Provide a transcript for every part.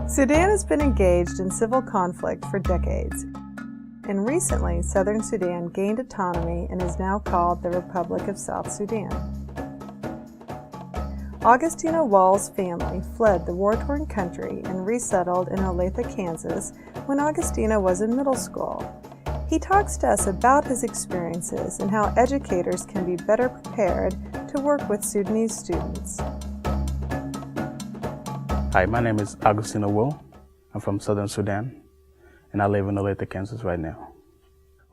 Sudan has been engaged in civil conflict for decades, and recently Southern Sudan gained autonomy and is now called the Republic of South Sudan. Augustina Wall's family fled the war-torn country and resettled in Olathe, Kansas when Augustina was in middle school. He talks to us about his experiences and how educators can be better prepared to work with Sudanese students. Hi, my name is Augustina Will. I'm from Southern Sudan, and I live in Olathe, Kansas right now.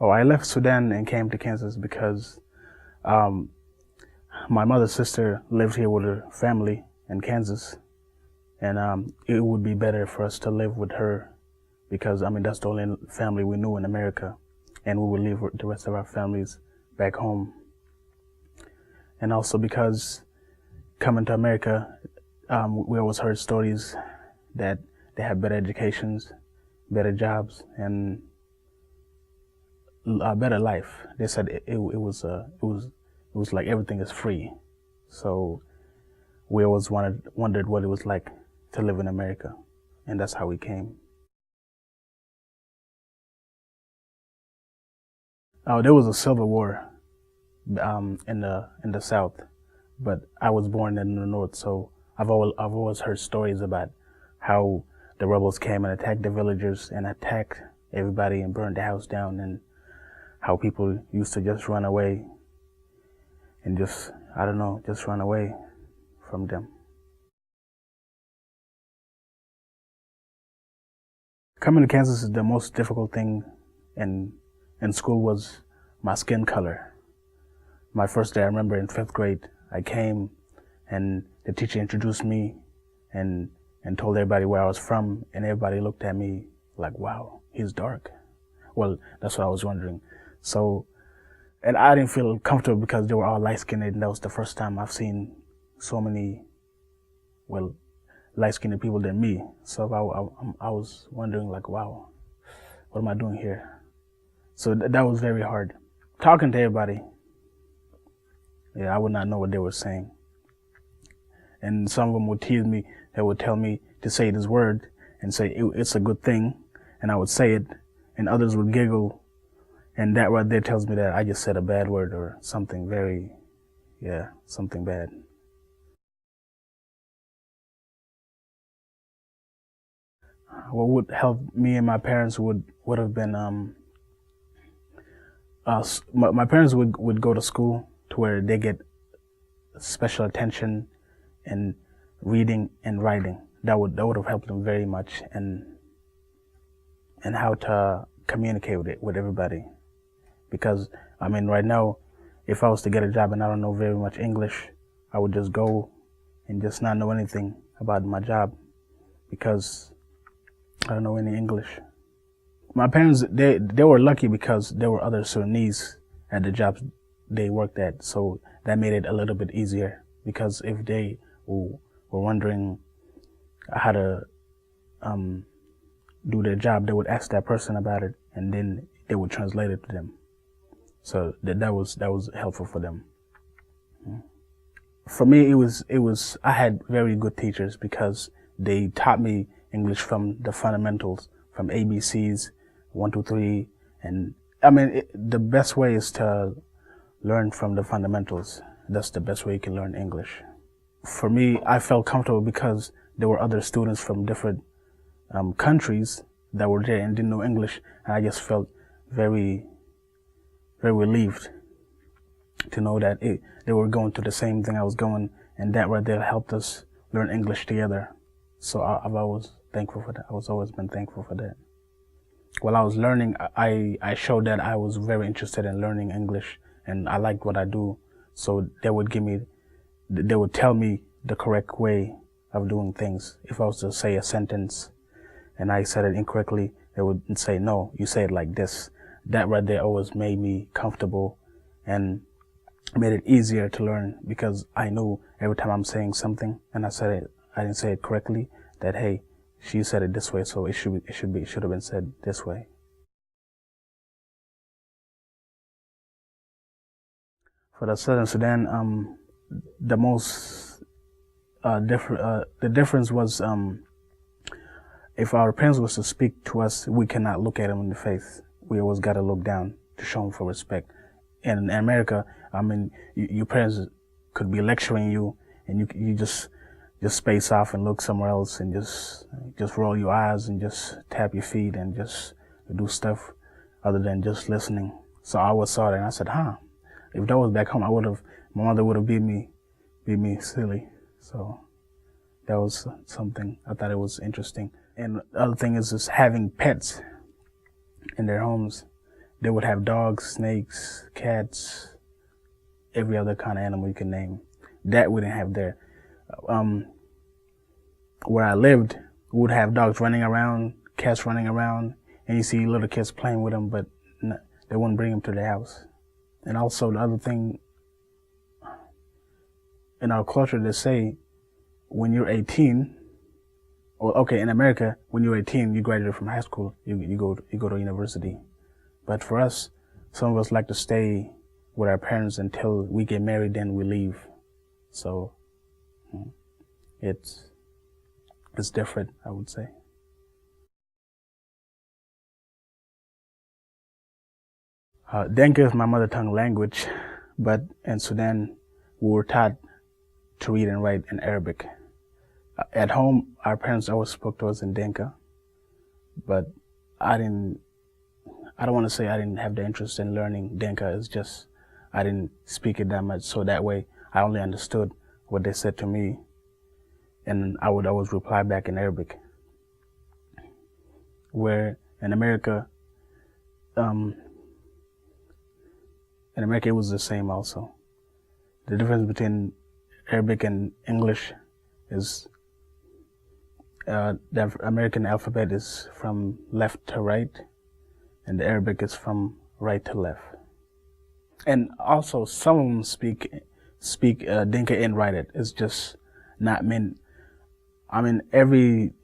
I left Sudan and came to Kansas because my mother's sister lived here with her family in Kansas, and it would be better for us to live with her because, that's the only family we knew in America, and we would leave the rest of our families back home. And also because coming to America, we always heard stories that they have better educations, better jobs, and a better life. They said it was like everything is free. So we always wondered what it was like to live in America, and that's how we came. There was a civil war in the South, but I was born in the North, so I've always heard stories about how the rebels came and attacked the villagers and attacked everybody and burned the house down, and how people used to just run away and just run away from them. Coming to Kansas is the most difficult thing in school was my skin color. My first day, I remember in 5th grade, I came and the teacher introduced me and told everybody where I was from, and everybody looked at me like, wow, he's dark. Well, that's what I was wondering. So, and I didn't feel comfortable because they were all light-skinned, and that was the first time I've seen so many, light-skinned people than me. So I was wondering like, wow, what am I doing here? So that was very hard. Talking to everybody, I would not know what they were saying. And some of them would tease me. They would tell me to say this word and say it's a good thing, and I would say it, and others would giggle, and that right there tells me that I just said a bad word or something something bad. What would help me and my parents would have been my parents would go to school to where they get special attention in reading and writing. That would have helped them very much, and how to communicate with everybody. Because right now, if I was to get a job and I don't know very much English, I would just go and just not know anything about my job because I don't know any English. My parents, they were lucky because there were other Sudanese at the jobs they worked at, so that made it a little bit easier, because if they were wondering how to do their job, they would ask that person about it, and then they would translate it to them. So that was helpful for them. For me, I had very good teachers because they taught me English from the fundamentals, from ABCs, 1, 2, 3, and the best way is to learn from the fundamentals. That's the best way you can learn English. For me, I felt comfortable because there were other students from different countries that were there and didn't know English, and I just felt very, very relieved to know that they were going through the same thing I was going, and that right there helped us learn English together. So I've always thankful for that. I was always been thankful for that. While I was learning, I showed that I was very interested in learning English, and I liked what I do. So they would tell me the correct way of doing things. If I was to say a sentence and I said it incorrectly, they would say, no, you say it like this. That right there always made me comfortable and made it easier to learn, because I knew every time I'm saying something and I didn't say it correctly, that hey, she said it this way, so it should have been said this way. For the Southern Sudan, the difference was if our parents was to speak to us, we cannot look at them in the face. We always got to look down to show them for respect. And in America, I mean, your parents could be lecturing you, and you just space off and look somewhere else, and just roll your eyes and just tap your feet and just do stuff other than just listening. So I always saw that, and I said, if that was back home, my mother would have beat me silly. So that was something I thought it was interesting. And the other thing is just having pets in their homes. They would have dogs, snakes, cats, every other kind of animal you can name. That we didn't have there. Where I lived, we would have dogs running around, cats running around, and you see little kids playing with them, but they wouldn't bring them to the house. And also the other thing, in our culture, they say when you're 18, in America, when you're 18, you graduate from high school, you go to university. But for us, some of us like to stay with our parents until we get married, then we leave. So it's different, I would say. Denka is my mother tongue language, but in Sudan, we were taught to read and write in Arabic. At home, our parents always spoke to us in Denka, but I don't want to say I didn't have the interest in learning Denka. It's just I didn't speak it that much, so that way I only understood what they said to me, and I would always reply back in Arabic. Where in America, it was the same also. The difference between Arabic and English is the American alphabet is from left to right, and the Arabic is from right to left. And also, some of them speak Dinka and write it. It's just not meant. I mean, every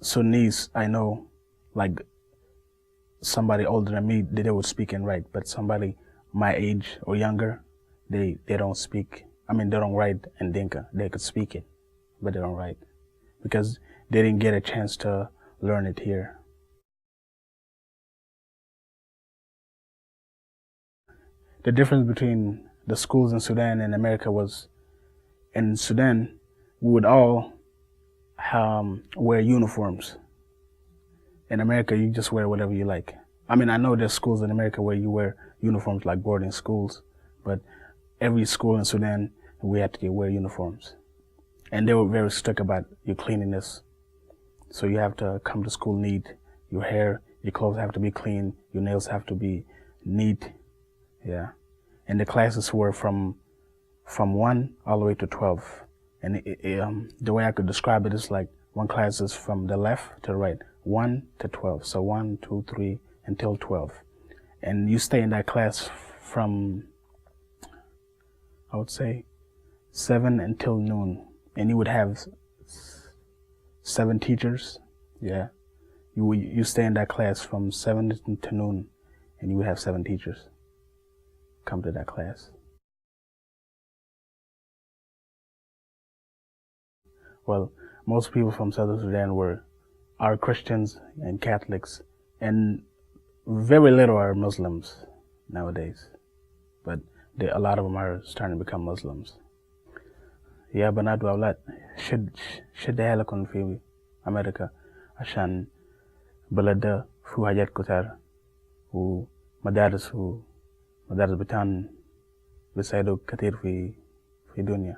Sudanese I know, like somebody older than me, they would speak and write, but somebody my age or younger, they don't speak. I mean, they don't write in Dinka. They could speak it, but they don't write because they didn't get a chance to learn it here. The difference between the schools in Sudan and America was, in Sudan, we would all wear uniforms. In America, you just wear whatever you like. I mean, I know there's schools in America where you wear uniforms like boarding schools, but every school in Sudan, we had to wear uniforms. And they were very strict about your cleanliness. So you have to come to school neat. Your hair, your clothes have to be clean. Your nails have to be neat. Yeah. And the classes were from 1 all the way to 12. And the way I could describe it is like one class is from the left to the right, 1 to 12. So 1, 2, 3, until 12. And you stay in that class from, I would say, 7 until noon. And you would have 7 teachers. Yeah. You stay in that class from 7 to noon, and you would have 7 teachers come to that class. Well, most people from Southern Sudan are Christians and Catholics, and very little are Muslims nowadays. But a lot of them are starting to become Muslims. يا بنات وأولاد شدها لكم في أمريكا عشان بلد فيه حاجات كتير ومدارس بتاعن بيساعدوا كتير في الدنيا.